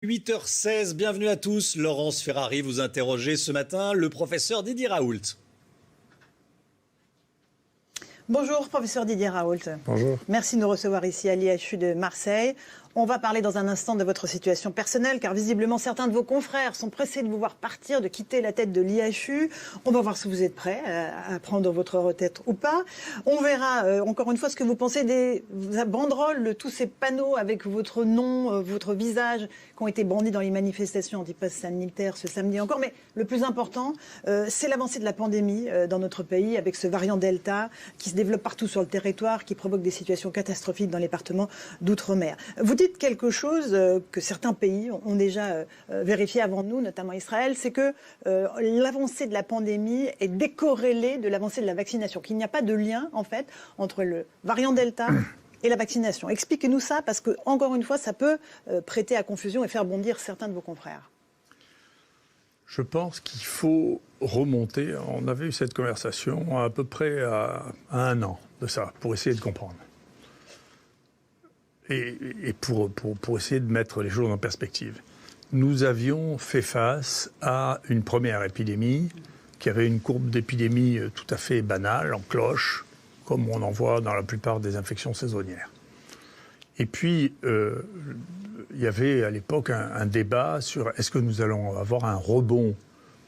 8h16, bienvenue à tous. Laurence Ferrari vous interrogeait ce matin le professeur Didier Raoult. Bonjour, professeur Didier Raoult. Bonjour. Merci de nous recevoir ici à l'IHU de Marseille. On va parler dans un instant de votre situation personnelle, car visiblement certains de vos confrères sont pressés de vous voir partir, de quitter la tête de l'IHU. On va voir si vous êtes prêt à prendre votre retraite ou pas. On verra encore une fois ce que vous pensez des banderoles, de tous ces panneaux avec votre nom, votre visage, qui ont été brandis dans les manifestations anti-pass sanitaire ce samedi encore. Mais le plus important, c'est l'avancée de la pandémie dans notre pays, avec ce variant Delta qui se développe partout sur le territoire, qui provoque des situations catastrophiques dans les départements d'outre-mer. Vous dites quelque chose que certains pays ont déjà vérifié avant nous, notamment Israël, c'est que l'avancée de la pandémie est décorrélée de l'avancée de la vaccination, qu'il n'y a pas de lien, en fait, entre le variant Delta et la vaccination. Expliquez-nous ça, parce que, encore une fois, ça peut prêter à confusion et faire bondir certains de vos confrères. Je pense qu'il faut remonter. On avait eu cette conversation à peu près à 1 an de ça, pour essayer de comprendre. Et pour essayer de mettre les choses en perspective. Nous avions fait face à une première épidémie qui avait une courbe d'épidémie tout à fait banale, en cloche, comme on en voit dans la plupart des infections saisonnières. Et puis, il y avait à l'époque un débat sur est-ce que nous allons avoir un rebond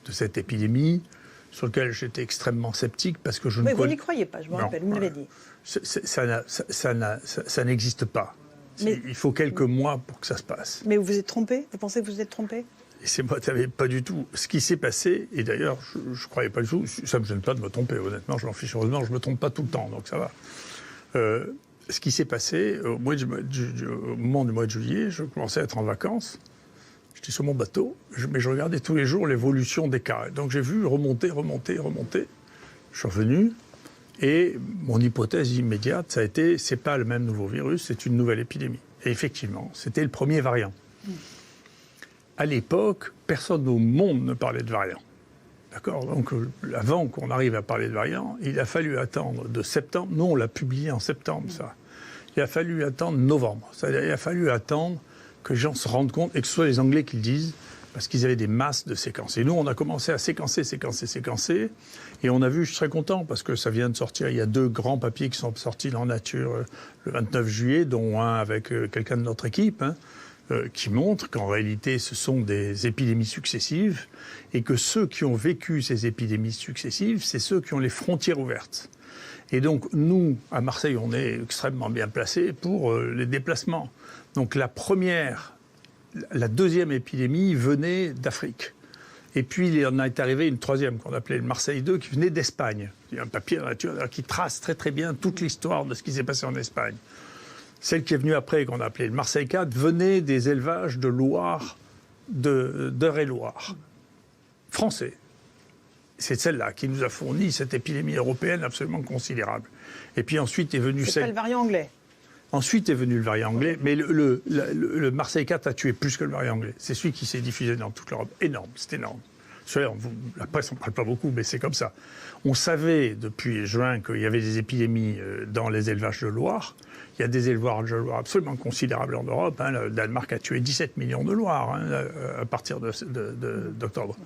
de cette épidémie, sur lequel j'étais extrêmement sceptique parce que je ne... Mais vous n'y croyez pas, je me rappelle, vous me l'avez dit. Ça n'existe pas. Il faut quelques mois pour que ça se passe. Mais vous vous êtes trompé? Vous pensez que vous vous êtes trompé? Et c'est moi, pas du tout. Ce qui s'est passé, et d'ailleurs, je ne croyais pas du tout, ça ne me gêne pas de me tromper, honnêtement, je m'en fiche. Heureusement, je ne me trompe pas tout le temps, donc ça va. Ce qui s'est passé, au moment du mois de juillet, je commençais à être en vacances. J'étais sur mon bateau, mais je regardais tous les jours l'évolution des cas. Donc j'ai vu remonter. Je suis revenu. Et mon hypothèse immédiate, ça a été, c'est pas le même nouveau virus, c'est une nouvelle épidémie. Et effectivement, c'était le premier variant. À l'époque, personne au monde ne parlait de variant. D'accord ? Donc, avant qu'on arrive à parler de variant, il a fallu attendre de septembre. Nous, on l'a publié en septembre, ça. Il a fallu attendre novembre. C'est-à-dire, il a fallu attendre que les gens se rendent compte, et que ce soit les Anglais qui le disent, parce qu'ils avaient des masses de séquences. Et nous, on a commencé à séquencer. Et on a vu, je suis très content, parce que ça vient de sortir, il y a 2 grands papiers qui sont sortis dans Nature le 29 juillet, dont un avec quelqu'un de notre équipe, qui montre qu'en réalité, ce sont des épidémies successives, et que ceux qui ont vécu ces épidémies successives, c'est ceux qui ont les frontières ouvertes. Et donc, nous, à Marseille, on est extrêmement bien placés pour les déplacements. Donc, la deuxième épidémie venait d'Afrique. Et puis, il en est arrivé une troisième, qu'on appelait le Marseille 2, qui venait d'Espagne. Il y a un papier dans Nature qui trace très très bien toute l'histoire de ce qui s'est passé en Espagne. Celle qui est venue après, qu'on a appelée le Marseille 4, venait des élevages de Loire, d'Eure-et-Loire, français. C'est celle-là qui nous a fourni cette épidémie européenne absolument considérable. Et puis ensuite est venu... C'est pas le variant anglais. Ensuite est venu le variant anglais, mais le Marseille 4 a tué plus que le variant anglais. C'est celui qui s'est diffusé dans toute l'Europe. Énorme, c'est énorme. La presse n'en parle pas beaucoup, mais c'est comme ça. On savait depuis juin qu'il y avait des épidémies dans les élevages de Loire. Il y a des élevages de Loire absolument considérables en Europe. Le Danemark a tué 17 millions de Loirs à partir d'octobre.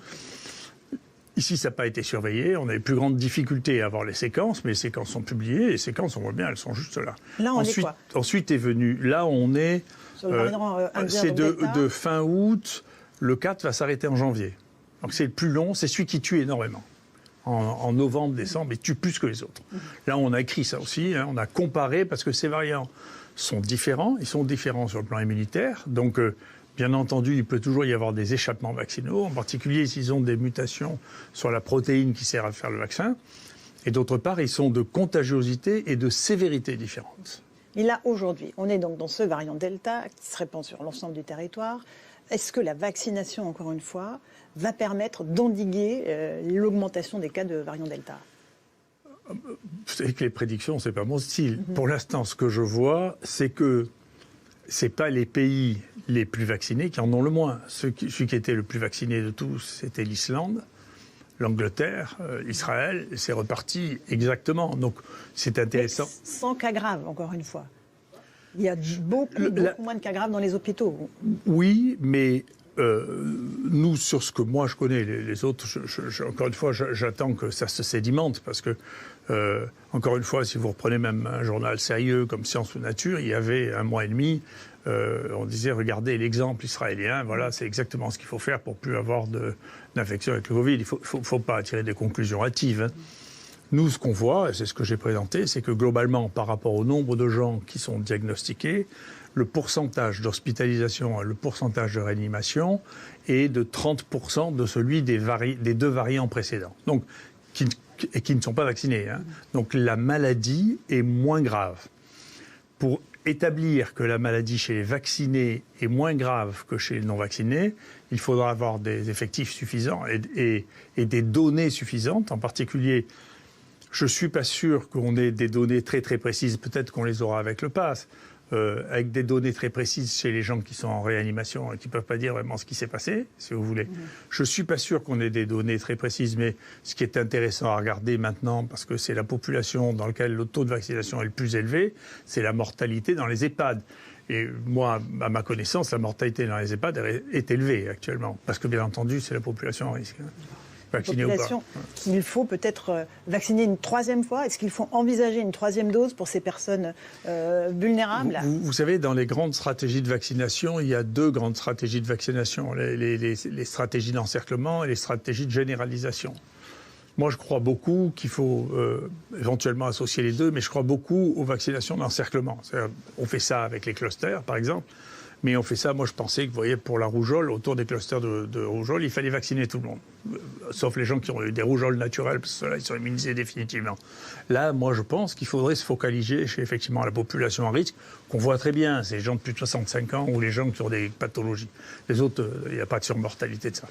Ici, ça n'a pas été surveillé. On a eu plus grande difficulté à avoir les séquences, mais les séquences sont publiées. Les séquences, on voit bien, elles sont juste là. Là, on est quoi ? Ensuite est venu... Là, on est... c'est de fin août. Le 4 va s'arrêter en janvier. Donc c'est le plus long. C'est celui qui tue énormément. En novembre, décembre, il tue plus que les autres. Là, on a écrit ça aussi. On a comparé, parce que ces variants sont différents. Ils sont différents sur le plan immunitaire. Donc... Bien entendu, il peut toujours y avoir des échappements vaccinaux, en particulier s'ils ont des mutations sur la protéine qui sert à faire le vaccin. Et d'autre part, ils sont de contagiosité et de sévérité différentes. Et là, aujourd'hui, on est donc dans ce variant Delta qui se répand sur l'ensemble du territoire. Est-ce que la vaccination, encore une fois, va permettre d'endiguer l'augmentation des cas de variant Delta ? Vous savez que les prédictions, c'est pas mon style. Pour l'instant, ce que je vois, c'est que c'est pas les pays les plus vaccinés qui en ont le moins. Celui qui était le plus vacciné de tous, c'était l'Islande, l'Angleterre, Israël. C'est reparti exactement. Donc c'est intéressant. Mais sans cas grave, encore une fois. Il y a beaucoup moins de cas graves dans les hôpitaux. Oui, mais nous, sur ce que moi je connais, les autres, encore une fois, j'attends que ça se sédimente, parce que, encore une fois, si vous reprenez même un journal sérieux comme Science ou Nature, il y avait 1 mois et demi, on disait, regardez l'exemple israélien, voilà, c'est exactement ce qu'il faut faire pour plus avoir d'infection avec le Covid. Il ne faut pas tirer des conclusions hâtives, hein. Nous, ce qu'on voit, et c'est ce que j'ai présenté, c'est que globalement, par rapport au nombre de gens qui sont diagnostiqués, le pourcentage d'hospitalisation et le pourcentage de réanimation est de 30% de celui des 2 variants précédents, donc, qui ne sont pas vaccinés, hein. Donc la maladie est moins grave. Pour établir que la maladie chez les vaccinés est moins grave que chez les non-vaccinés, il faudra avoir des effectifs suffisants et des données suffisantes, en particulier. Je ne suis pas sûr qu'on ait des données très très précises, peut-être qu'on les aura avec le pass, avec des données très précises chez les gens qui sont en réanimation et qui ne peuvent pas dire vraiment ce qui s'est passé, si vous voulez. Je ne suis pas sûr qu'on ait des données très précises, mais ce qui est intéressant à regarder maintenant, parce que c'est la population dans laquelle le taux de vaccination est le plus élevé, c'est la mortalité dans les EHPAD. Et moi, à ma connaissance, la mortalité dans les EHPAD est élevée actuellement, parce que bien entendu, c'est la population à risque. Population qu'il faut peut-être vacciner une 3e fois. Est-ce qu'il faut envisager une 3e dose pour ces personnes vulnérables ? Vous savez, dans les grandes stratégies de vaccination, il y a 2 grandes stratégies de vaccination, les stratégies d'encerclement et les stratégies de généralisation. Moi, je crois beaucoup qu'il faut éventuellement associer les 2, mais je crois beaucoup aux vaccinations d'encerclement. On fait ça avec les clusters, par exemple. Mais on fait ça, moi je pensais que, vous voyez, pour la rougeole, autour des clusters de rougeole, il fallait vacciner tout le monde. Sauf les gens qui ont eu des rougeoles naturelles, parce que ceux-là, ils sont immunisés définitivement. Là, moi je pense qu'il faudrait se focaliser chez effectivement la population à risque, qu'on voit très bien, c'est les gens de plus de 65 ans ou les gens qui ont des pathologies. Les autres, il n'y a pas de surmortalité de ça.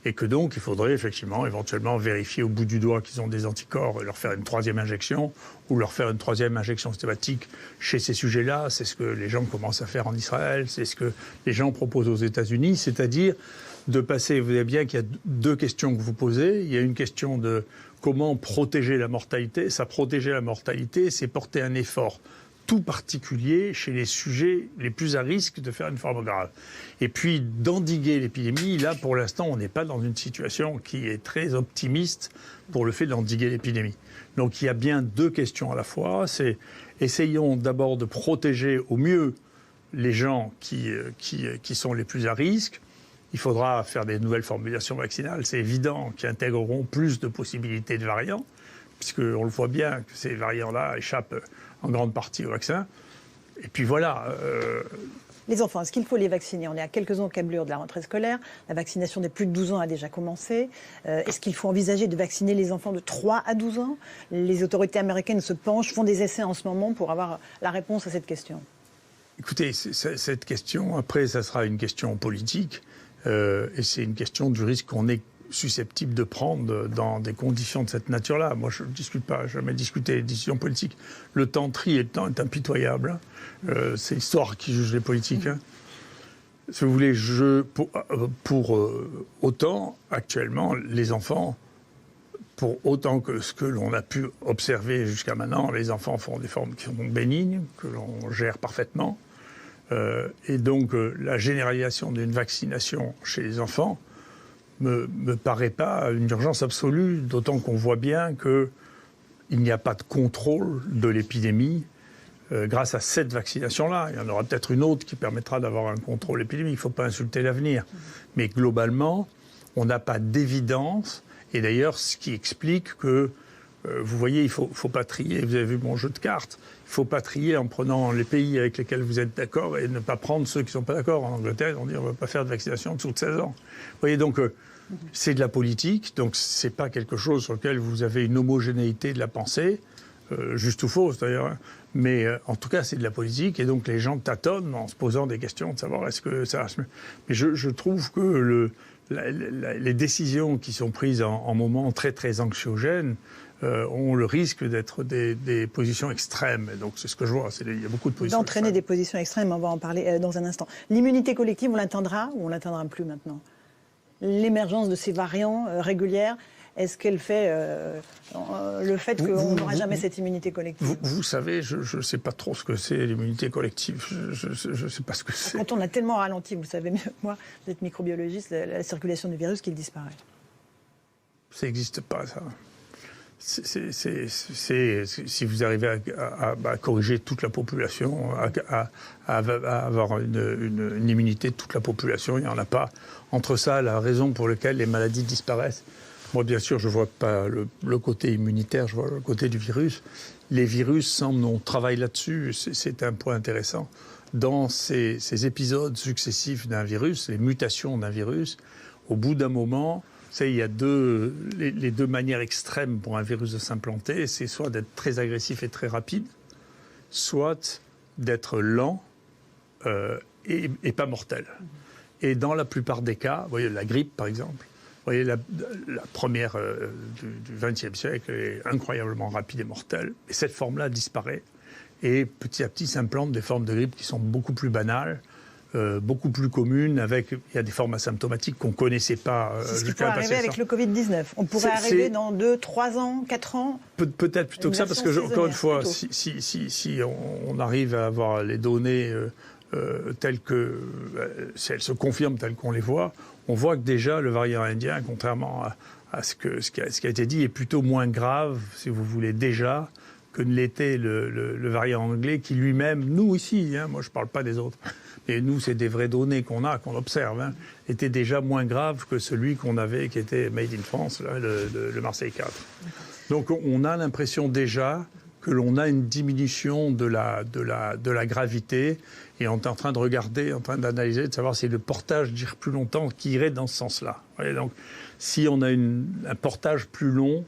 Et que donc, il faudrait effectivement, éventuellement, vérifier au bout du doigt qu'ils ont des anticorps et leur faire une 3e injection ou leur faire une 3e injection systématique chez ces sujets-là. C'est ce que les gens commencent à faire en Israël, c'est ce que les gens proposent aux États-Unis, c'est-à-dire de passer, vous voyez bien qu'il y a 2 questions que vous posez. Il y a une question de comment protéger la mortalité. Ça, protéger la mortalité, c'est porter un effort tout particulier chez les sujets les plus à risque de faire une forme grave. Et puis, d'endiguer l'épidémie, là, pour l'instant, on n'est pas dans une situation qui est très optimiste pour le fait d'endiguer l'épidémie. Donc, il y a bien 2 questions à la fois. C'est essayons d'abord de protéger au mieux les gens qui sont les plus à risque. Il faudra faire des nouvelles formulations vaccinales, c'est évident, qui intégreront plus de possibilités de variants, puisqu'on le voit bien que ces variants-là échappent en grande partie au vaccin. Et puis voilà. Les enfants, est-ce qu'il faut les vacciner ? On est à quelques encablures de la rentrée scolaire. La vaccination des plus de 12 ans a déjà commencé. Est-ce qu'il faut envisager de vacciner les enfants de 3 à 12 ans ? Les autorités américaines se penchent, font des essais en ce moment pour avoir la réponse à cette question. Écoutez, cette question, après, ça sera une question politique. Et c'est une question du risque qu'on est susceptible de prendre dans des conditions de cette nature-là. Moi, je ne discute pas, jamais discuté des décisions politiques. Le temps trie et le temps est impitoyable. C'est l'histoire qui juge les politiques. Hein. Si vous voulez, pour autant, actuellement, les enfants, pour autant que ce que l'on a pu observer jusqu'à maintenant, les enfants font des formes qui sont bénignes, que l'on gère parfaitement. Et donc, la généralisation d'une vaccination chez les enfants me paraît pas une urgence absolue, d'autant qu'on voit bien qu'il n'y a pas de contrôle de l'épidémie grâce à cette vaccination-là. Il y en aura peut-être une autre qui permettra d'avoir un contrôle épidémique. Il ne faut pas insulter l'avenir. Mais globalement, on n'a pas d'évidence. Et d'ailleurs, ce qui explique que, vous voyez, il faut pas trier. Vous avez vu mon jeu de cartes. Il ne faut pas trier en prenant les pays avec lesquels vous êtes d'accord et ne pas prendre ceux qui ne sont pas d'accord. En Angleterre, on dit on ne va pas faire de vaccination en dessous de 16 ans. Vous voyez, donc, c'est de la politique. Donc, ce n'est pas quelque chose sur lequel vous avez une homogénéité de la pensée, juste ou fausse d'ailleurs. Hein. Mais en tout cas, c'est de la politique. Et donc, les gens tâtonnent en se posant des questions de savoir est-ce que ça... Mais je trouve que les décisions qui sont prises en moments très, très anxiogènes ont le risque d'être des positions extrêmes. Donc, c'est ce que je vois. Il y a beaucoup de positions d'entraîner extrêmes. Des positions extrêmes, on va en parler dans un instant. L'immunité collective, on l'atteindra ou on ne l'atteindra plus maintenant ? L'émergence de ces variants régulières, est-ce qu'elle fait le fait qu'on n'aura jamais cette immunité collective? Vous savez, je ne sais pas trop ce que c'est l'immunité collective. Je ne sais pas ce que c'est. Quand on a tellement ralenti, vous savez mieux que moi, vous êtes microbiologiste, la circulation du virus qu'il disparaît. Ça n'existe pas, ça. Si vous arrivez à corriger toute la population, à avoir une immunité de toute la population, il n'y en a pas. Entre ça, la raison pour laquelle les maladies disparaissent, moi bien sûr je ne vois pas le côté immunitaire, je vois le côté du virus. Les virus, on travaille là-dessus, c'est un point intéressant. Dans ces épisodes successifs d'un virus, les mutations d'un virus, au bout d'un moment, il y a les deux manières extrêmes pour un virus de s'implanter, c'est soit d'être très agressif et très rapide, soit d'être lent et pas mortel. Et dans la plupart des cas, vous voyez la grippe par exemple, vous voyez la première du XXe siècle est incroyablement rapide et mortelle, et cette forme-là disparaît, et petit à petit s'implantent des formes de grippe qui sont beaucoup plus banales, beaucoup plus communes, il y a des formes asymptomatiques qu'on ne connaissait pas. C'est ce qui pourrait arriver avec le Covid-19. On pourrait arriver dans 2, 3 ans, 4 ans. Peut-être plutôt que ça, parce que, encore une fois, si on arrive à avoir les données telles que, si elles se confirment telles qu'on les voit, on voit que déjà le variant indien, contrairement à ce qui a été dit, est plutôt moins grave, si vous voulez, déjà, que ne l'était le variant anglais, qui lui-même, nous ici, moi je ne parle pas des autres, mais nous c'est des vraies données qu'on observe, était déjà moins grave que celui qu'on avait, qui était Made in France, là, le Marseille 4. Donc on a l'impression déjà que l'on a une diminution de la gravité, et on est en train de regarder, en train d'analyser, de savoir si le portage dure plus longtemps, qui irait dans ce sens-là. Et donc si on a un portage plus long,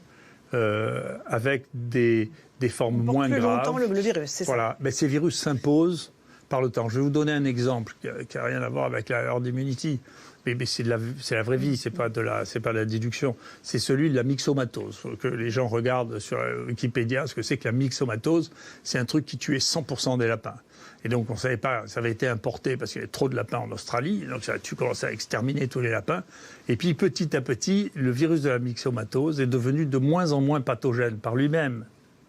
avec des formes moins graves. Plus longtemps le virus, c'est voilà. Ça. Mais ces virus s'imposent par le temps. Je vais vous donner un exemple qui n'a rien à voir avec la herd immunity, mais c'est la vraie vie, c'est pas de la déduction. C'est celui de la myxomatose. Faut que les gens regardent sur Wikipédia ce que c'est que la myxomatose. C'est un truc qui tuait 100% des lapins. Et donc on ne savait pas, ça avait été importé parce qu'il y avait trop de lapins en Australie, donc ça a commencé à exterminer tous les lapins. Et puis petit à petit, le virus de la myxomatose est devenu de moins en moins pathogène par lui-même.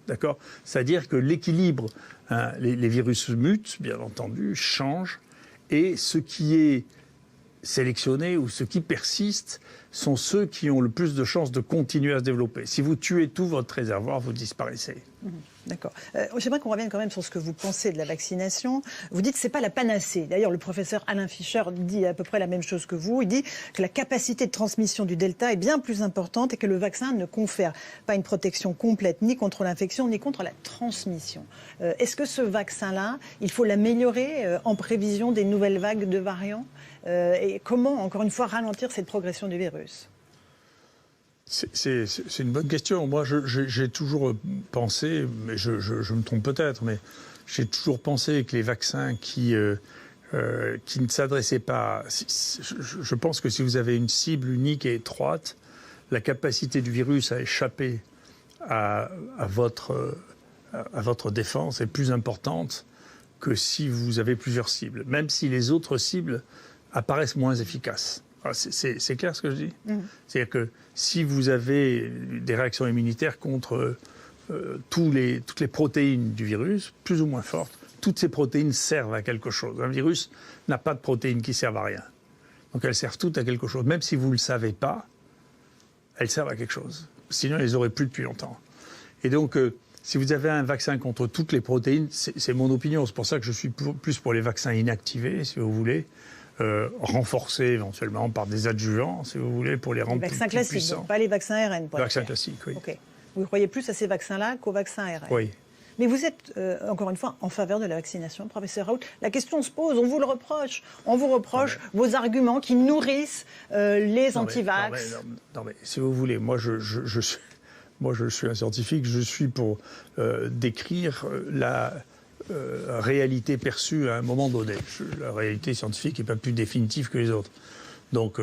D'accord ? C'est-à-dire que l'équilibre, les virus mutent, bien entendu, changent, et ce qui est sélectionné ou ceux qui persistent sont ceux qui ont le plus de chances de continuer à se développer. Si vous tuez tout votre réservoir, vous disparaissez. D'accord. J'aimerais qu'on revienne quand même sur ce que vous pensez de la vaccination. Vous dites que ce n'est pas la panacée. D'ailleurs, le professeur Alain Fischer dit à peu près la même chose que vous. Il dit que la capacité de transmission du Delta est bien plus importante et que le vaccin ne confère pas une protection complète ni contre l'infection ni contre la transmission. Est-ce que ce vaccin-là, il faut l'améliorer en prévision des nouvelles vagues de variants ? Et comment, encore une fois, ralentir cette progression du virus ? C'est une bonne question. Moi, j'ai toujours pensé, mais je me trompe peut-être, mais j'ai toujours pensé que les vaccins qui ne s'adressaient pas... Je pense que si vous avez une cible unique et étroite, la capacité du virus à échapper à votre défense est plus importante que si vous avez plusieurs cibles, même si les autres cibles apparaissent moins efficaces. C'est clair ce que je dis ? C'est-à-dire que si vous avez des réactions immunitaires contre toutes les protéines du virus, plus ou moins fortes, toutes ces protéines servent à quelque chose. Un virus n'a pas de protéines qui servent à rien. Donc elles servent toutes à quelque chose. Même si vous ne le savez pas, elles servent à quelque chose. Sinon, elles les auraient plus depuis longtemps. Et donc, si vous avez un vaccin contre toutes les protéines, c'est mon opinion. C'est pour ça que je suis plus pour les vaccins inactivés, si vous voulez. Renforcés éventuellement par des adjuvants, si vous voulez, pour les rendre plus puissants. Les vaccins classiques, donc pas les vaccins ARN. Les vaccins classiques, oui. Okay. Vous croyez plus à ces vaccins-là qu'aux vaccins ARN ? Oui. Mais vous êtes, encore une fois, en faveur de la vaccination, professeur Raoult. La question se pose, on vous le reproche. On vous reproche vos arguments qui nourrissent les anti-vax. Non mais, si vous voulez, moi je suis un scientifique, je suis pour décrire la... réalité perçue à un moment donné. La réalité scientifique n'est pas plus définitive que les autres. Donc,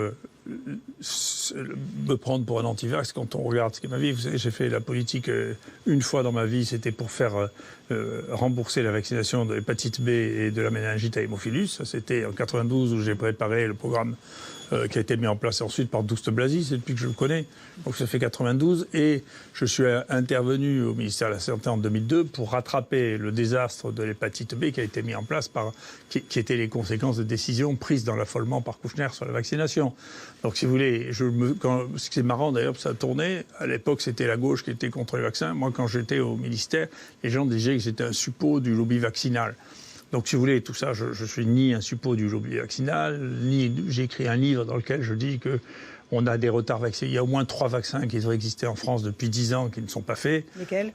me prendre pour un anti-vax quand on regarde ce qu'est ma vie. Vous savez, j'ai fait la politique une fois dans ma vie, c'était pour faire rembourser la vaccination de l'hépatite B et de la méningite à hémophilus. Ça, c'était en 92 où j'ai préparé le programme qui a été mis en place ensuite par Douste Blazy, c'est depuis que je le connais. Donc ça fait 92 et je suis intervenu au ministère de la Santé en 2002 pour rattraper le désastre de l'hépatite B qui a été mis en place qui étaient les conséquences de décisions prises dans l'affolement par Kouchner sur la vaccination. Donc si vous voulez, ce qui est marrant d'ailleurs, ça a tourné, à l'époque c'était la gauche qui était contre les vaccins. Moi quand j'étais au ministère, les gens disaient que c'était un suppôt du lobby vaccinal. Donc, si vous voulez, tout ça, je suis ni un suppôt du lobby vaccinal, ni j'ai écrit un livre dans lequel je dis que on a des retards vaccinés. Il y a au moins 3 vaccins qui devraient exister en France depuis 10 ans qui ne sont pas faits. Lesquels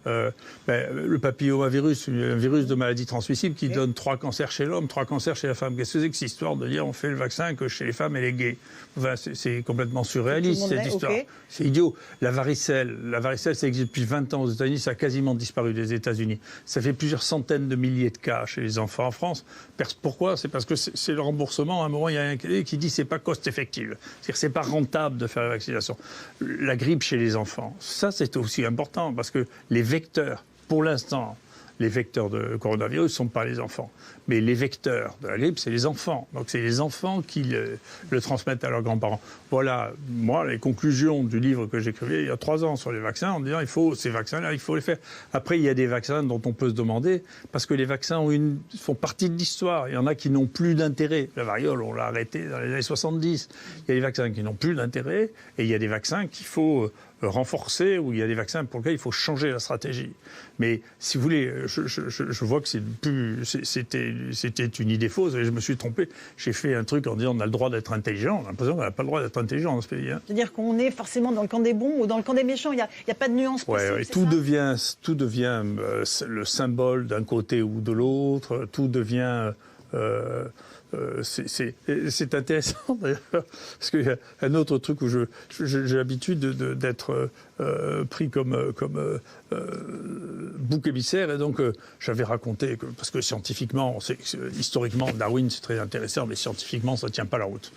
le papillomavirus, un virus de maladie transmissible qui donne 3 cancers chez l'homme, 3 cancers chez la femme. Qu'est-ce que c'est que cette histoire de dire on fait le vaccin que chez les femmes et les gays? Enfin, c'est complètement surréaliste cette histoire. Okay. C'est idiot. La varicelle, ça existe depuis 20 ans aux États-Unis, ça a quasiment disparu des États-Unis. Ça fait plusieurs centaines de milliers de cas chez les enfants en France. Pourquoi? C'est parce que c'est le remboursement. À un moment, il y a un qui dit c'est pas cost-effective. C'est-à-dire c'est pas rentable de faire la vaccination. La grippe chez les enfants, ça c'est aussi important parce que les vecteurs, pour l'instant, les vecteurs de coronavirus ne sont pas les enfants. Mais les vecteurs de la grippe, c'est les enfants. Donc c'est les enfants qui le transmettent à leurs grands-parents. Voilà, moi, les conclusions du livre que j'écrivais il y a 3 ans sur les vaccins, en disant ces vaccins-là, il faut les faire. Après, il y a des vaccins dont on peut se demander, parce que les vaccins font partie de l'histoire. Il y en a qui n'ont plus d'intérêt. La variole, on l'a arrêtée dans les années 70. Il y a des vaccins qui n'ont plus d'intérêt, et il y a des vaccins qu'il faut renforcer, ou il y a des vaccins pour lesquels il faut changer la stratégie. Mais si vous voulez, je vois que c'était une idée fausse et je me suis trompé. J'ai fait un truc en disant on a le droit d'être intelligent. On a l'impression qu'on n'a pas le droit d'être intelligent dans ce pays. Hein. C'est-à-dire qu'on est forcément dans le camp des bons ou dans le camp des méchants. Il n'y a pas de nuance possible. Ouais, tout devient le symbole d'un côté ou de l'autre. Tout devient... c'est intéressant d'ailleurs, parce qu'il y a un autre truc où j'ai l'habitude d'être pris comme bouc émissaire, et donc j'avais raconté, parce que scientifiquement, historiquement, Darwin c'est très intéressant, mais scientifiquement ça ne tient pas la route.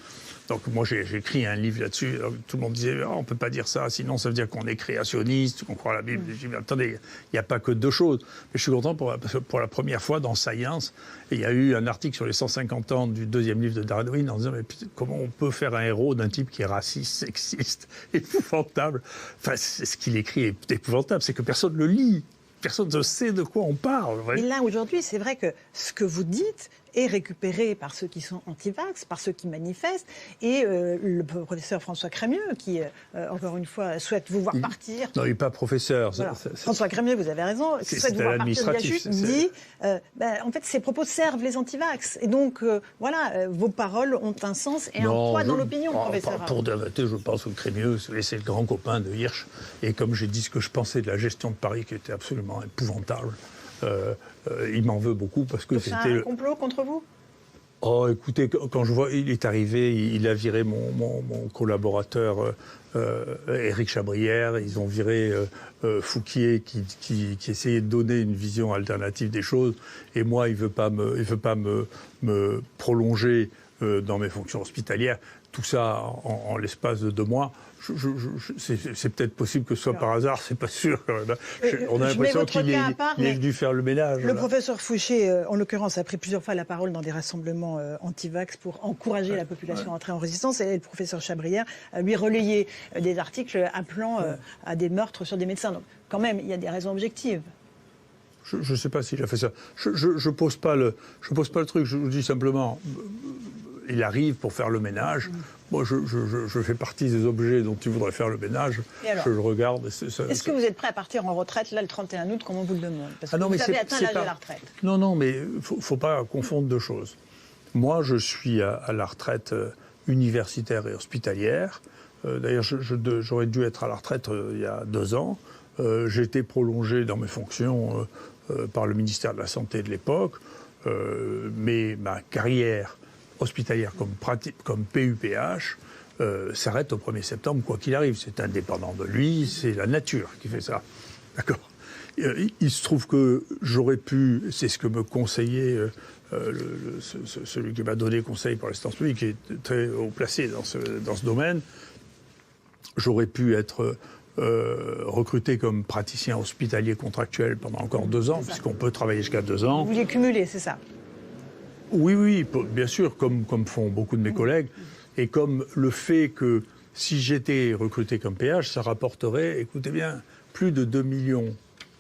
Donc moi j'ai écrit un livre là-dessus, tout le monde disait on ne peut pas dire ça, sinon ça veut dire qu'on est créationniste, qu'on croit à la Bible. J'ai dit attendez, il n'y a pas que 2 choses. Mais je suis content parce que pour la première fois dans Science, il y a eu un article sur les 150 ans du 2e livre de Darwin en disant mais comment on peut faire un héros d'un type qui est raciste, sexiste, épouvantable. Enfin, ce qu'il écrit est épouvantable, c'est que personne ne le lit. Personne ne sait de quoi on parle. Et là, aujourd'hui, c'est vrai que ce que vous dites est récupéré par ceux qui sont anti-vax, par ceux qui manifestent, et le professeur François Crémieux, qui, encore une fois, souhaite vous voir partir. Non, il n'est pas professeur. Voilà. François Crémieux, vous avez raison, qui souhaite vous voir partir de l'IHU, dit, en fait, ces propos servent les anti-vax. Et donc, vos paroles ont un sens et un poids dans l'opinion, professeur. Pour débatter, je pense que Crémieux, c'est le grand copain de Hirsch, et comme j'ai dit ce que je pensais de la gestion de Paris, qui était absolument épouvantable, il m'en veut beaucoup parce que c'était un complot contre vous? Oh, écoutez, quand je vois, il est arrivé, il a viré mon collaborateur Éric Chabrière, ils ont viré Fouquier qui essayait de donner une vision alternative des choses, et moi il veut pas me prolonger dans mes fonctions hospitalières. Tout ça en l'espace de 2 mois. C'est peut-être possible que ce soit par hasard, c'est pas sûr. On a l'impression qu'il est dû faire le ménage. Le professeur Fouché, en l'occurrence, a pris plusieurs fois la parole dans des rassemblements anti-vax pour encourager la population à entrer en résistance. Et le professeur Chabrière a lui relayé des articles appelant à des meurtres sur des médecins. Donc, quand même, il y a des raisons objectives. Je ne sais pas s'il a fait ça. Je pose pas le truc. Je vous dis simplement, il arrive pour faire le ménage. Moi, je fais partie des objets dont il voudrait faire le ménage. Je le regarde. Est-ce que vous êtes prêt à partir en retraite, là, le 31 août, comme on vous le demande? Parce que vous avez atteint l'âge de la retraite. Non, mais il ne faut pas confondre 2 choses. Moi, je suis à la retraite universitaire et hospitalière. D'ailleurs, j'aurais dû être à la retraite il y a 2 ans. J'ai été prolongé dans mes fonctions par le ministère de la Santé de l'époque. Mais ma carrière hospitalière comme PUPH s'arrête au 1er septembre, quoi qu'il arrive. C'est indépendant de lui, c'est la nature qui fait ça. D'accord. Il se trouve que j'aurais pu, c'est ce que me conseillait celui qui m'a donné conseil pour l'assistance publique, qui est très haut placé dans ce domaine. J'aurais pu être recruté comme praticien hospitalier contractuel pendant encore 2 ans, puisqu'on peut travailler jusqu'à 2 ans. Vous vouliez cumuler, c'est ça? Oui, bien sûr, comme font beaucoup de mes collègues, et comme le fait que si j'étais recruté comme PH, ça rapporterait, écoutez bien, plus de 2 millions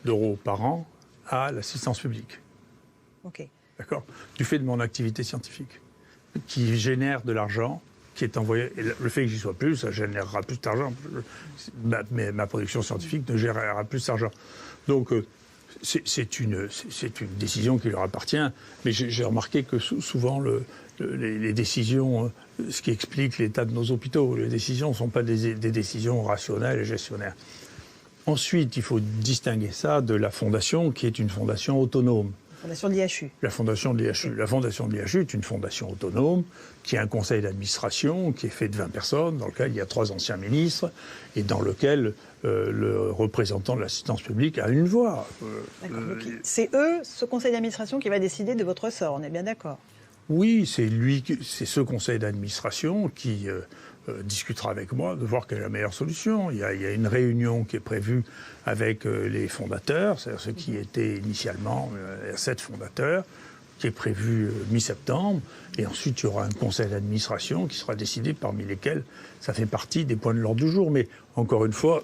d'euros par an à l'assistance publique. Ok. D'accord ? Du fait de mon activité scientifique, qui génère de l'argent, qui est envoyé. Et le fait que j'y sois plus, ça générera plus d'argent. Mais ma production scientifique ne générera plus d'argent. Donc, c'est une décision qui leur appartient. Mais j'ai remarqué que souvent, les décisions, ce qui explique l'état de nos hôpitaux, les décisions ne sont pas des décisions rationnelles et gestionnaires. Ensuite, il faut distinguer ça de la fondation, qui est une fondation autonome. Fondation de l'IHU. La fondation de l'IHU. La fondation de l'IHU est une fondation autonome qui a un conseil d'administration qui est fait de 20 personnes, dans lequel il y a 3 anciens ministres et dans lequel le représentant de l'assistance publique a une voix. C'est eux, ce conseil d'administration, qui va décider de votre sort, on est bien d'accord? Oui, c'est ce conseil d'administration qui discutera avec moi de voir quelle est la meilleure solution. Il y a une réunion qui est prévue avec les fondateurs, c'est-à-dire ceux qui étaient initialement 7 fondateurs, qui est prévue mi-septembre. Et ensuite, il y aura un conseil d'administration qui sera décidé, parmi lesquels ça fait partie des points de l'ordre du jour. Mais encore une fois,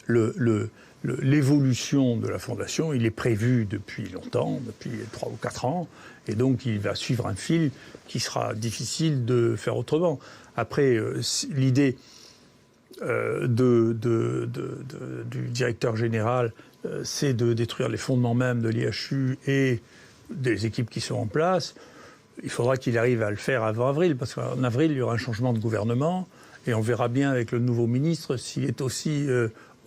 l'évolution de la fondation, il est prévu depuis longtemps, depuis 3 ou 4 ans, et donc il va suivre un fil qui sera difficile de faire autrement. Après, l'idée du directeur général, c'est de détruire les fondements même de l'IHU et des équipes qui sont en place. Il faudra qu'il arrive à le faire avant avril, parce qu'en avril, il y aura un changement de gouvernement, et on verra bien avec le nouveau ministre s'il est aussi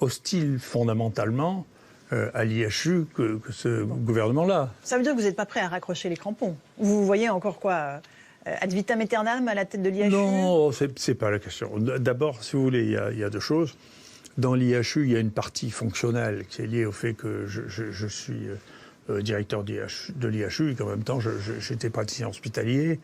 hostile fondamentalement à l'IHU que ce gouvernement-là. Ça veut dire que vous n'êtes pas prêt à raccrocher les crampons? Vous voyez encore quoi, ad vitam aeternam à la tête de l'IHU? Non, c'est pas la question. D'abord, si vous voulez, il y a 2 choses. Dans l'IHU, il y a une partie fonctionnelle qui est liée au fait que je suis directeur de l'IHU et qu'en même temps, j'étais praticien hospitalier,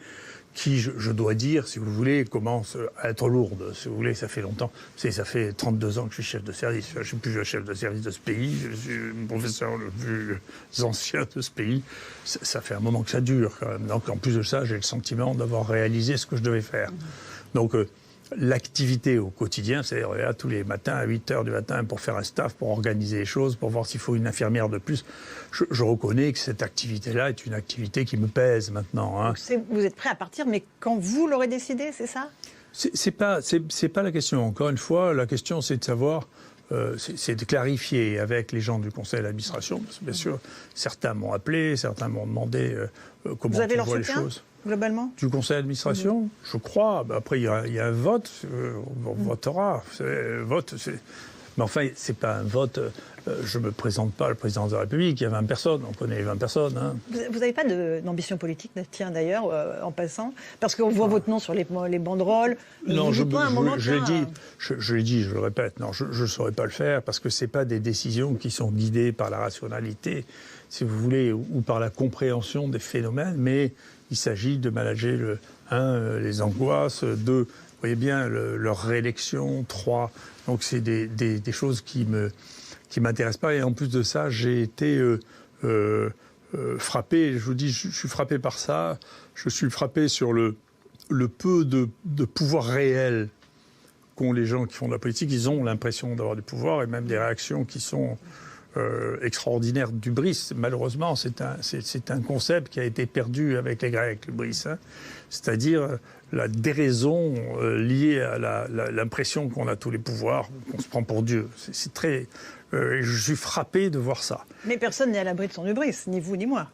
qui, je dois dire, si vous voulez, commence à être lourde. Si vous voulez, ça fait longtemps. Ça fait 32 ans que je suis chef de service. Je ne suis plus le chef de service de ce pays. Je suis le professeur le plus ancien de ce pays. Ça fait un moment que ça dure, quand même. Donc, en plus de ça, j'ai le sentiment d'avoir réalisé ce que je devais faire. Donc, l'activité au quotidien, c'est-à-dire là, tous les matins à 8h du matin pour faire un staff, pour organiser les choses, pour voir s'il faut une infirmière de plus. Je reconnais que cette activité-là est une activité qui me pèse maintenant. Hein. Vous êtes prêt à partir, mais quand vous l'aurez décidé, c'est ça? C'est pas la question. Encore une fois, la question, c'est de savoir, c'est de clarifier avec les gens du conseil d'administration. Parce que bien sûr, certains m'ont appelé, certains m'ont demandé comment on voit les choses. Globalement? Du conseil d'administration, je crois. Après, il y a un vote. On votera. Mais enfin, c'est pas un vote. Je me présente pas à la présidence de la République. Il y a 20 personnes. On connaît les 20 personnes. Hein. Vous n'avez pas d'ambition politique, tiens, d'ailleurs, en passant? Parce qu'on voit votre nom sur les banderoles. Non, je l'ai dit, je le répète. Non, je ne saurais pas le faire parce que c'est pas des décisions qui sont guidées par la rationalité, si vous voulez, ou par la compréhension des phénomènes, mais il s'agit de manager, les angoisses, 2, vous voyez bien, leur réélection, 3. Donc c'est des choses qui m'intéressent pas. Et en plus de ça, j'ai été frappé, je vous dis, je suis frappé par ça. Je suis frappé sur le peu de pouvoir réel qu'ont les gens qui font de la politique. Ils ont l'impression d'avoir du pouvoir et même des réactions qui sont extraordinaire d'hubris. Malheureusement, c'est un concept qui a été perdu avec les Grecs, l'hubris. Hein. C'est-à-dire la déraison liée à l'impression qu'on a tous les pouvoirs, qu'on se prend pour Dieu. C'est très... je suis frappé de voir ça. Mais personne n'est à l'abri de son hubris, ni vous ni moi.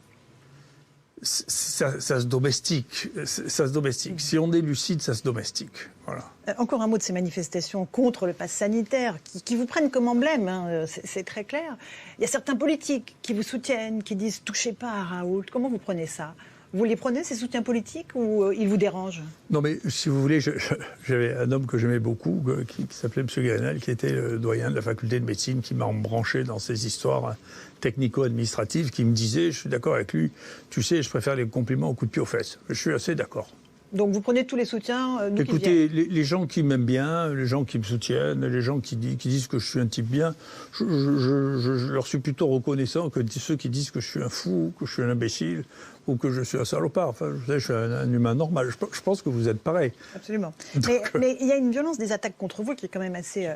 Ça se domestique. Si on est lucide, ça se domestique. Voilà. Encore un mot de ces manifestations contre le pass sanitaire qui vous prennent comme emblème, hein, c'est très clair. Il y a certains politiques qui vous soutiennent, qui disent « touchez pas à Raoult ». Comment vous prenez ça? Vous les prenez, ces soutiens politiques, ou ils vous dérangent? Non, mais si vous voulez, j'avais un homme que j'aimais beaucoup, qui s'appelait M. Ganel, qui était le doyen de la faculté de médecine, qui m'a embranché dans ces histoires technico-administratives, qui me disait, je suis d'accord avec lui, tu sais, je préfère les compliments au coup de pied aux fesses. Je suis assez d'accord. Donc vous prenez tous les soutiens d'où qu'ils Écoutez, viennent. les gens qui m'aiment bien, les gens qui me soutiennent, les gens qui disent que je suis un type bien, je leur suis plutôt reconnaissant que ceux qui disent que je suis un fou, que je suis un imbécile ou que je suis un salopard. Enfin, je suis un humain normal. Je pense que vous êtes pareil. Absolument. Donc, Mais il y a une violence des attaques contre vous qui est quand même assez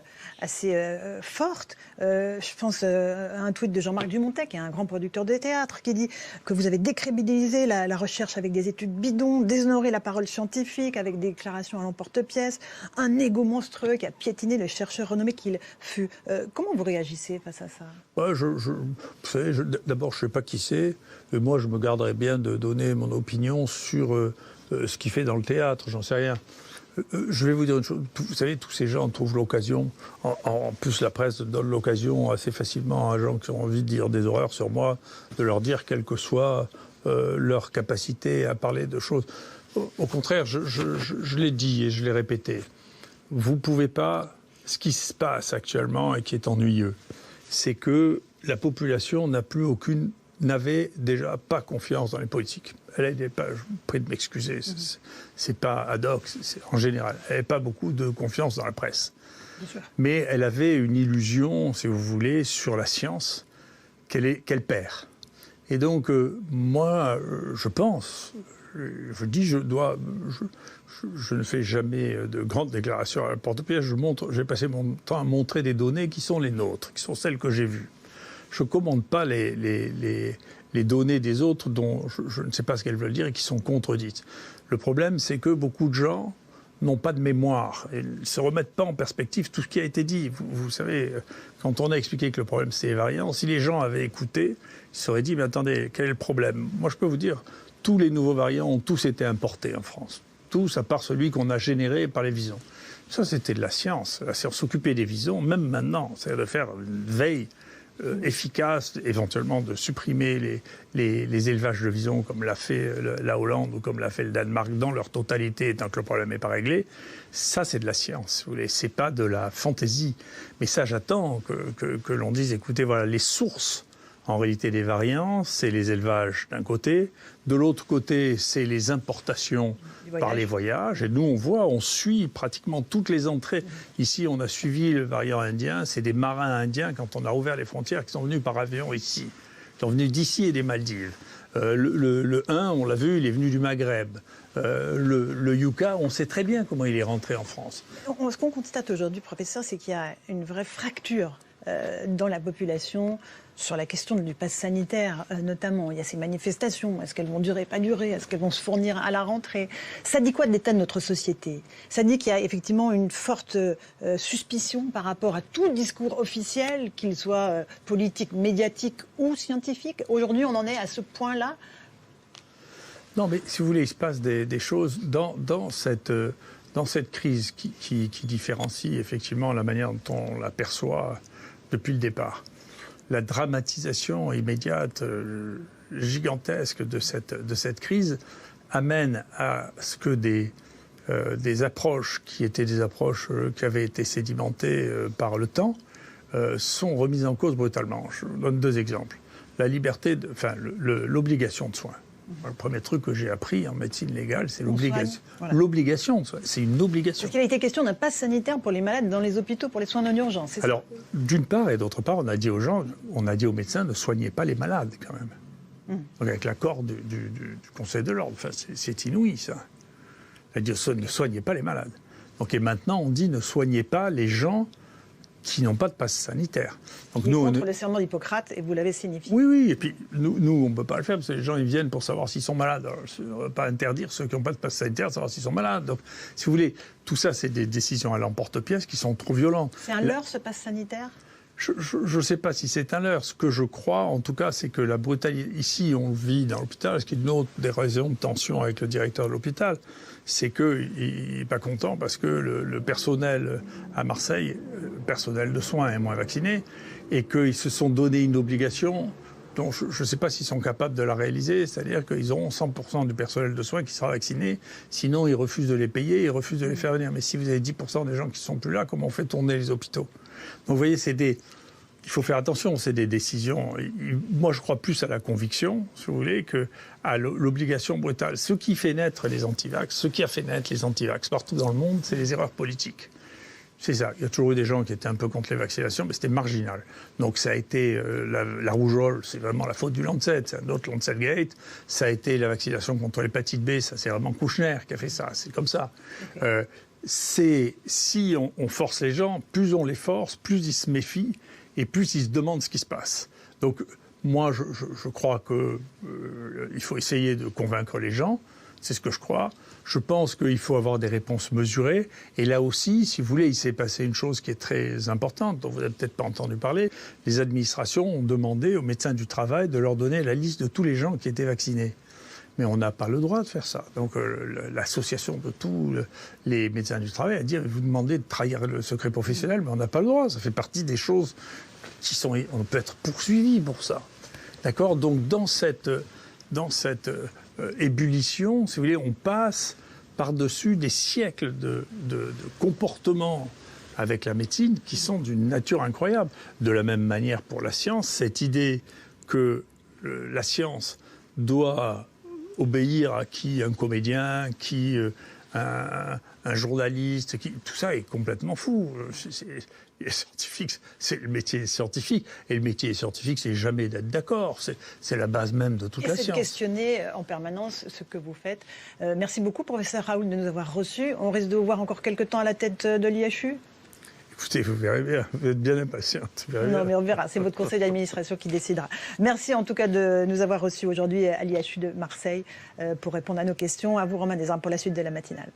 forte. Je pense à un tweet de Jean-Marc Dumontet, qui est un grand producteur de théâtre, qui dit que vous avez décrédibilisé la recherche avec des études bidons, déshonoré la parole scientifique avec des déclarations à l'emporte-pièce, un égo monstrueux qui a piétiné le chercheur renommé qu'il fut. Comment vous réagissez face à ça? Ouais, vous savez, d'abord, je ne sais pas qui c'est. Et moi, je me garderais bien de donner mon opinion sur ce qu'il fait dans le théâtre. J'en sais rien. Je vais vous dire une chose. Vous savez, tous ces gens trouvent l'occasion. En plus, la presse donne l'occasion assez facilement à gens qui ont envie de dire des horreurs sur moi, de leur dire quelle que soit leur capacité à parler de choses. Au contraire, je l'ai dit et je l'ai répété. Vous ne pouvez pas. Ce qui se passe actuellement et qui est ennuyeux, c'est que la population n'avait déjà pas confiance dans les politiques. Elle n'avait pas, je vous prie de m'excuser, c'est pas ad hoc, c'est en général. Elle n'avait pas beaucoup de confiance dans la presse. Bien sûr. Mais elle avait une illusion, si vous voulez, sur la science qu'elle perd. Et donc, moi, je pense, je dis, je ne fais jamais de grandes déclarations à la porte-pièce. J'ai passé mon temps à montrer des données qui sont les nôtres, qui sont celles que j'ai vues. Je ne commande pas les données des autres dont je ne sais pas ce qu'elles veulent dire et qui sont contredites. Le problème, c'est que beaucoup de gens n'ont pas de mémoire et ne se remettent pas en perspective tout ce qui a été dit. Vous savez, quand on a expliqué que le problème, c'est les variants, si les gens avaient écouté, ils se seraient dit, mais attendez, quel est le problème? Moi, je peux vous dire, tous les nouveaux variants ont tous été importés en France. Tous, à part celui qu'on a généré par les visons. Ça, c'était de la science. La science s'occupait des visons, même maintenant. C'est-à-dire de faire une veille efficace, éventuellement de supprimer les élevages de visons comme l'a fait la Hollande ou comme l'a fait le Danemark dans leur totalité tant que le problème n'est pas réglé. Ça, c'est de la science, si vous voulez. C'est pas de la fantaisie. Mais ça, j'attends que l'on dise, écoutez, voilà, les sources, en réalité, des variants, c'est les élevages d'un côté. De l'autre côté, c'est les importations par les voyages. Et nous, on suit pratiquement toutes les entrées. Ici, on a suivi le variant indien. C'est des marins indiens, quand on a ouvert les frontières, qui sont venus par avion ici. Qui sont venus d'ici et des Maldives. Le 1, on l'a vu, il est venu du Maghreb. Le Yucca, on sait très bien comment il est rentré en France. Ce qu'on constate aujourd'hui, professeur, c'est qu'il y a une vraie fracture dans la population sur la question du pass sanitaire, notamment. Il y a ces manifestations. Est-ce qu'elles vont durer, pas durer? Est-ce qu'elles vont se fournir à la rentrée? Ça dit quoi de l'état de notre société? Ça dit qu'il y a effectivement une forte suspicion par rapport à tout discours officiel, qu'il soit politique, médiatique ou scientifique. Aujourd'hui, on en est à ce point-là. Non, mais si vous voulez, il se passe des choses dans cette crise qui différencie effectivement la manière dont on la perçoit depuis le départ. La dramatisation immédiate, gigantesque de cette crise amène à ce que des approches qui étaient des approches qui avaient été sédimentées par le temps sont remises en cause brutalement. Je vous donne deux exemples. La liberté, l'obligation de soins. Le premier truc que j'ai appris en médecine légale, c'est l'obligation. Voilà. L'obligation, c'est une obligation. Parce qu'il a été question d'un pass sanitaire pour les malades dans les hôpitaux, pour les soins non urgents. Alors, d'une part et d'autre part, on a dit aux gens, on a dit aux médecins, ne soignez pas les malades quand même. Donc avec l'accord du Conseil de l'ordre, enfin, c'est inouï ça. On a dit, ne soignez pas les malades. Donc et maintenant, on dit, ne soignez pas les gens qui n'ont pas de passe sanitaire. Donc nous, contre le serment d'Hippocrate, et vous l'avez signifié. Oui, et puis nous on ne peut pas le faire, parce que les gens ils viennent pour savoir s'ils sont malades. Alors, on ne va pas interdire ceux qui n'ont pas de passe sanitaire de savoir s'ils sont malades. Donc, si vous voulez, tout ça, c'est des décisions à l'emporte-pièce qui sont trop violentes. C'est un leurre, ce passe sanitaire ? Je ne sais pas si c'est un leurre. Ce que je crois, en tout cas, c'est que la brutalité... Ici, on vit dans l'hôpital, ce qui est une autre des raisons de tension avec le directeur de l'hôpital, c'est qu'il n'est pas content parce que le personnel à Marseille, le personnel de soins est moins vacciné, et qu'ils se sont donné une obligation dont je ne sais pas s'ils sont capables de la réaliser, c'est-à-dire qu'ils auront 100% du personnel de soins qui sera vacciné, sinon ils refusent de les payer, ils refusent de les faire venir. Mais si vous avez 10% des gens qui ne sont plus là, comment on fait tourner les hôpitaux? Donc vous voyez, il faut faire attention, c'est des décisions. Moi, je crois plus à la conviction, si vous voulez, qu'à l'obligation brutale. Ce qui fait naître les antivax, ce qui a fait naître les antivax partout dans le monde, c'est les erreurs politiques. C'est ça. Il y a toujours eu des gens qui étaient un peu contre les vaccinations, mais c'était marginal. Donc ça a été la rougeole, c'est vraiment la faute du Lancet, c'est un autre Lancet Gate. Ça a été la vaccination contre l'hépatite B, ça c'est vraiment Kouchner qui a fait ça. C'est comme ça. Okay. Si on force les gens, plus on les force, plus ils se méfient et plus ils se demandent ce qui se passe. Donc moi, je crois qu'il faut essayer de convaincre les gens. C'est ce que je crois. Je pense qu'il faut avoir des réponses mesurées. Et là aussi, si vous voulez, il s'est passé une chose qui est très importante, dont vous n'avez peut-être pas entendu parler. Les administrations ont demandé aux médecins du travail de leur donner la liste de tous les gens qui étaient vaccinés. Mais on n'a pas le droit de faire ça. Donc l'association de tous les médecins du travail a dit, vous demandez de trahir le secret professionnel, mais on n'a pas le droit. Ça fait partie des choses qui sont... On peut être poursuivi pour ça. D'accord ? Donc dans cette ébullition, si vous voulez, on passe par-dessus des siècles de comportements avec la médecine qui sont d'une nature incroyable. De la même manière pour la science, cette idée que la science doit obéir à qui? Un comédien, qui un journaliste, tout ça est complètement fou. Les scientifiques, c'est le métier scientifique. Et le métier scientifique, c'est jamais d'être d'accord. C'est la base même de toute la science. Et c'est de questionner en permanence ce que vous faites. Merci beaucoup, professeur Raoult, de nous avoir reçus. On risque de vous voir encore quelques temps à la tête de l'IHU. Écoutez, vous verrez bien, vous êtes bien impatiente. Non, mais on verra, c'est votre conseil d'administration qui décidera. Merci en tout cas de nous avoir reçus aujourd'hui à l'IHU de Marseille pour répondre à nos questions. À vous, Romain Desarmes, pour la suite de la matinale.